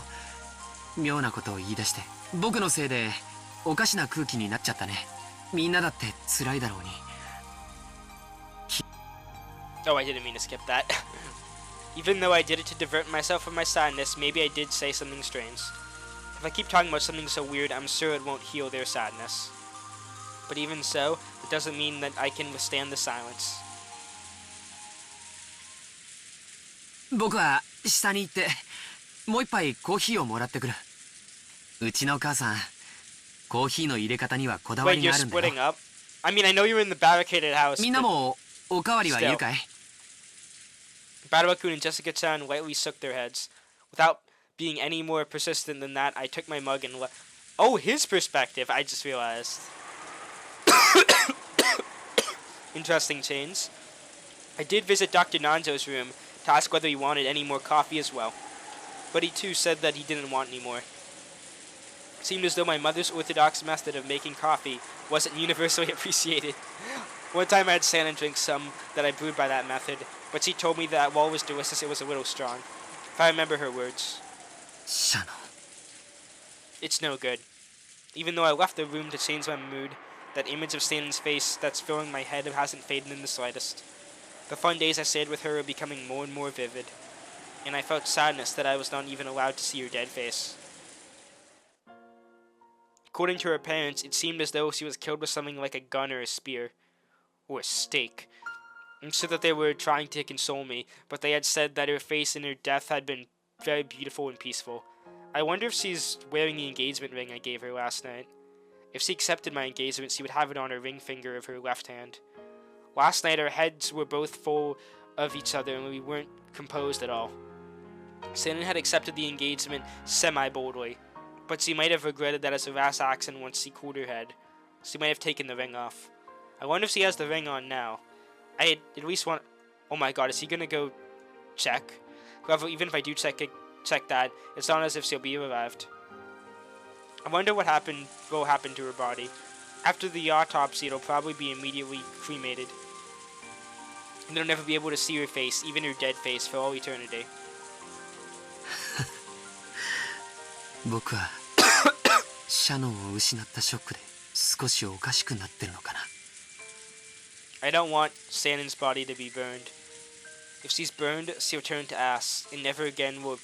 妙なことを言い出して。僕のせいでおかしな空気になっちゃったね。みんなだって辛いだろうに。 Oh, I didn't mean to skip that. Even though I did it to divert myself from my sadness, maybe I did say something strange. If I keep talking about something so weird, I'm sure it won't heal their sadness. But even so, it doesn't mean that I can withstand the silence. 僕は下に行ってもう一杯コーヒーをもらってくる。うちの母さん、コーヒーの入れ方にはこだわ Wait, り you're があるんだよ。 splitting up? I mean, I know you're in the barricaded house. みんなもおかわりはいるかい？ Battle-kun and Jessica-chan lightly shook their heads. Without being any more persistent than that, I took my mug and left. Oh, his perspective, I just realized. Interesting change. I did visit Dr. Nanjo's room to ask whether he wanted any more coffee as well. But he too said that he didn't want any more. It seemed as though my mother's orthodox method of making coffee wasn't universally appreciated. One time I had Sanin drink some that I brewed by that method, but she told me that while it was delicious, it was a little strong. If I remember her words. シャノン。 It's no good. Even though I left the room to change my mood, that image of Sanin's face that's filling my head hasn't faded in the slightest. The fun days I shared with her were becoming more and more vivid, and I felt sadness that I was not even allowed to see her dead face. According to her parents, it seemed as though she was killed with something like a gun or a spear. Or a stake. I'm sure that they were trying to console me, but they had said that her face in her death had been very beautiful and peaceful. I wonder if she's wearing the engagement ring I gave her last night. If she accepted my engagement, she would have it on her ring finger of her left hand. Last night our heads were both full of each other and we weren't composed at all. Sanin had accepted the engagement semi-boldly, but she might have regretted that as a rash action once she cooled her head. She might have taken the ring off. I wonder if she has the ring on now. I at least want... Oh my god, is he gonna go check? However, even if I do check that, it's not as if she'll be revived. I wonder what will happen to her body. After the autopsy, it'll probably be immediately cremated. And they'll never be able to see her face, even her dead face, for all eternity. 僕はシャノンを失ったショックで少しおかしくなってるのかな。 I don't want Sanin's body to be burned. If she's burned, she'll turn to ash, and never again will...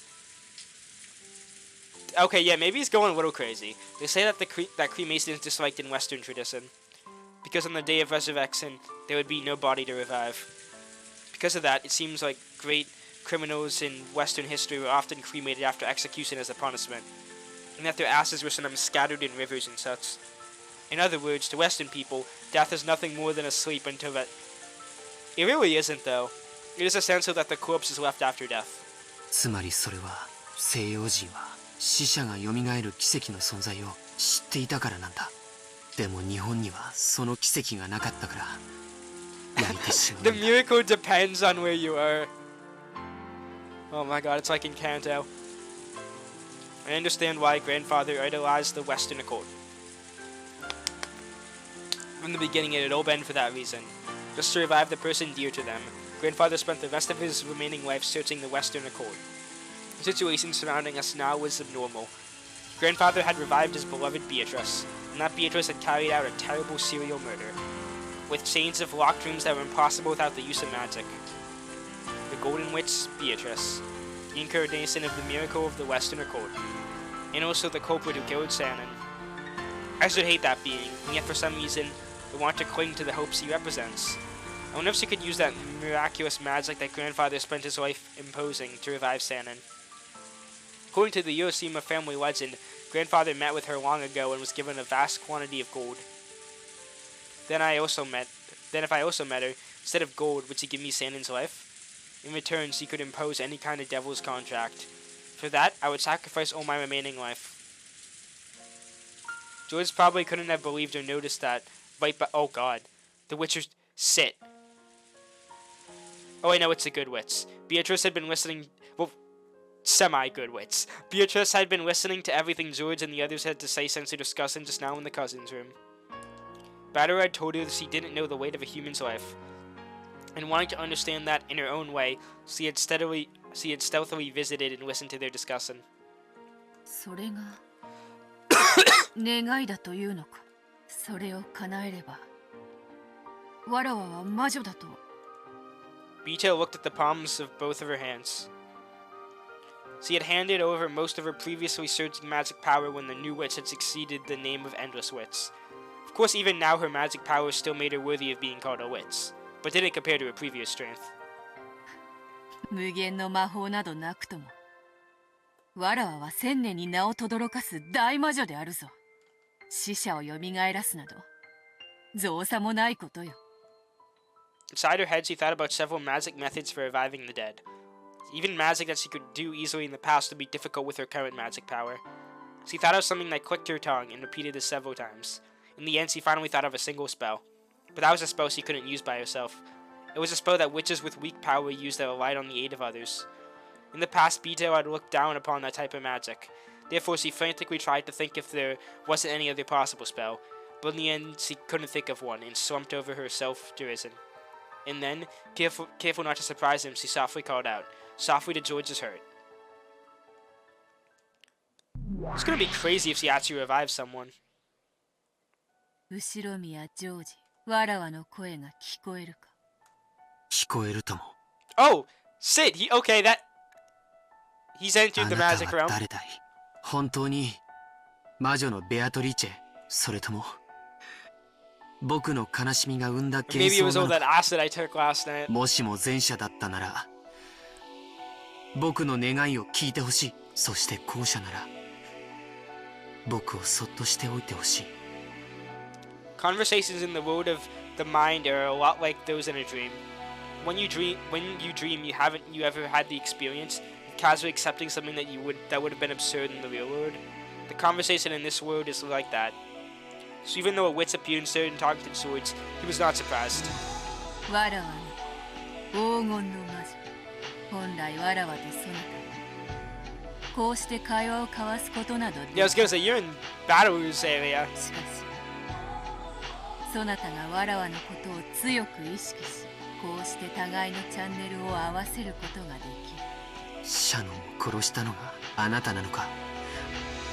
Okay, yeah, maybe he's going a little crazy. They say that that cremation is disliked in Western tradition, because on the day of resurrection, there would be no body to revive. Because of that, it seems like great criminals in Western history were often cremated after execution as a punishment, and that their ashes were sometimes scattered in rivers and such. In other words, to Western people, death is nothing more than a sleep until that... It really isn't, though. It is essential that the corpse is left after death. つまりそれは西洋人は死者が蘇る奇跡の存在を知っていたからなんだ。でも日本にはその奇跡がなかったから焼いてしまう。 The miracle depends on where you are. Oh my god, it's like in Kanto. I understand why grandfather idolized the Western occult. From the beginning, it had all been for that reason. Just to revive the person dear to them. Grandfather spent the rest of his remaining life searching the Western occult. The situation surrounding us now was abnormal. Grandfather had revived his beloved Beatrice, and that Beatrice had carried out a terrible serial murder, with chains of locked rooms that were impossible without the use of magic. The Golden Witch, Beatrice, the incarnation of the miracle of the Western occult, and also the culprit who killed Shannon. I should hate that being, and yet for some reason, I want to cling to the hopes he represents. I wonder if she could use that miraculous magic that grandfather spent his life imposing to revive Shannon. According to the Ushiromiya family legend, grandfather met with her long ago and was given a vast quantity of gold. Then if I also met her, instead of gold, would she give me Shannon's life? In return, she could impose any kind of devil's contract. For that, I would sacrifice all my remaining life. George probably couldn't have believed or noticed that. Oh god. The Witcher's... Sit. Oh, I know it's a good witch. Beatrice had been listening... Well, semi-good witch. Beatrice had been listening to everything George and the others had to say since their discussion just now in the cousin's room. Batter had told her that she didn't know the weight of a human's life. And wanting to understand that in her own way, she had stealthily visited and listened to their discussion. それが願いだというのか。それを叶えればわらわは魔女だと。Bito looked at the palms of both of her hands. She had handed over most of her previously surging magic power when the new witch had succeeded the name of Endless Witch. Of course, even now her magic power still made her worthy of being called a witch, but didn't compare to her previous strength. 無限の魔法などなくともわらわは千年に名を轟かす大魔女であるぞ。死者を蘇らすなど造作もないことよ。Inside her head, she thought about several magic methods for reviving the dead. Even magic that she could do easily in the past would be difficult with her current magic power. She thought of something that clicked her tongue and repeated this several times. In the end, she finally thought of a single spell. But that was a spell she couldn't use by herself. It was a spell that witches with weak power used that relied on the aid of others. In the past, Bito had looked down upon that type of magic. Therefore, she frantically tried to think if there wasn't any other possible spell. But in the end, she couldn't think of one and slumped over her self-derision. And then, careful not to surprise him, she softly called out, softly to George's hurt. It's gonna be crazy if she actually revives someone. 後宮ジョージ、わらわの声が聞こえるか。聞こえるとも。 Oh! Sid! Okay, that... He's entered the あなた magic は realm. 誰だい？本当に魔女のベアトリーチェ、それとも僕の悲しみが生んだ幻 Maybe it was 想 all な that のか。 acid I took last night. もしも前者だったなら僕の願いを聞いてほしい。そして後者なら僕をそっとしておいてほしい。 Conversations in the world of the mind are a lot like those in a dream. When you dream, you haven't ever had the experience of casually accepting something that would have been absurd in the real world. The conversation in this world is like that. So even though a witch appeared instead and talked in swords, he was not surprised. わらわの黄金の魔女。本来わらわとそなた。こうして会話を交わすことなどでき Yeah, I was gonna say you're in BATTLER'S area. しかしそなたがわらわのことを強く意識し、こうして互いのチャンネルを合わせることができる。シャノンを殺したのがあなたなのか。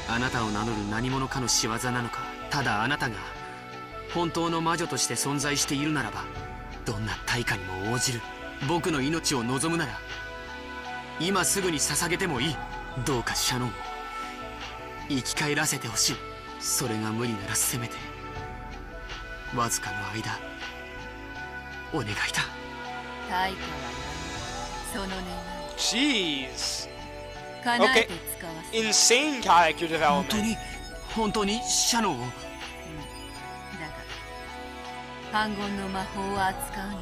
あなたを名乗る何者かの仕業なのか。ただあなたが本当の魔女として存在しているならば、どんな対価にも応じる。僕の命を望むなら今すぐに捧げてもいい。どうかシャノンを生き返らせてほしい。それが無理ならせめてわずかの間お願いだ。対価はその願い Jeez. 叶えて使わせ Insane character 本 development. 当に本当にシャノンを。だが反言の魔法を扱うには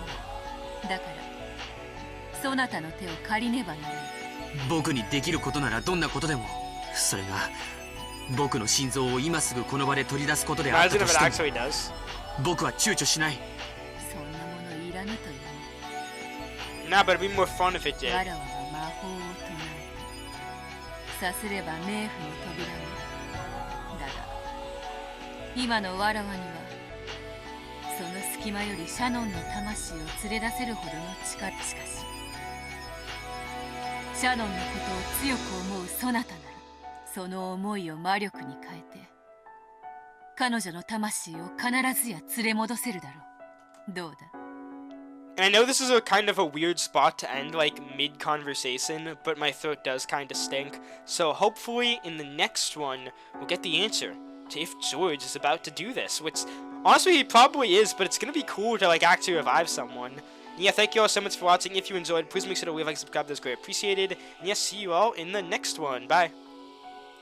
だからそなたの手を借りねばならない。僕にできることならどんなことでも、それが僕の心臓を今すぐこの場で取り出すことであった Imagine と if し it ても actually does. 僕は躊躇しない。そんなものいらぬという Nah, but it'd be more fun if it わ did. らわは魔法を唱えさすれば冥府の扉が。だが今のわらわにはその隙間よりシャノンの魂を連れ出せるほどの力。しかしシャノンのことを強く思うそなたならその思いを魔力に変えて彼女の魂を必ずや連れ戻せるだろう。どうだ。 And I know this is a kind of a weird spot to end, like, mid-conversation, but my throat does kind of stink. So hopefully in the next one, we'll get the answer to if George is about to do this, which, honestly, he probably is, but it's gonna be cool to, like, actually revive someone. And yeah, thank you all so much for watching. If you enjoyed, please make sure to leave a like, subscribe, that's great appreciated. And yeah, see you all in the next one. Bye.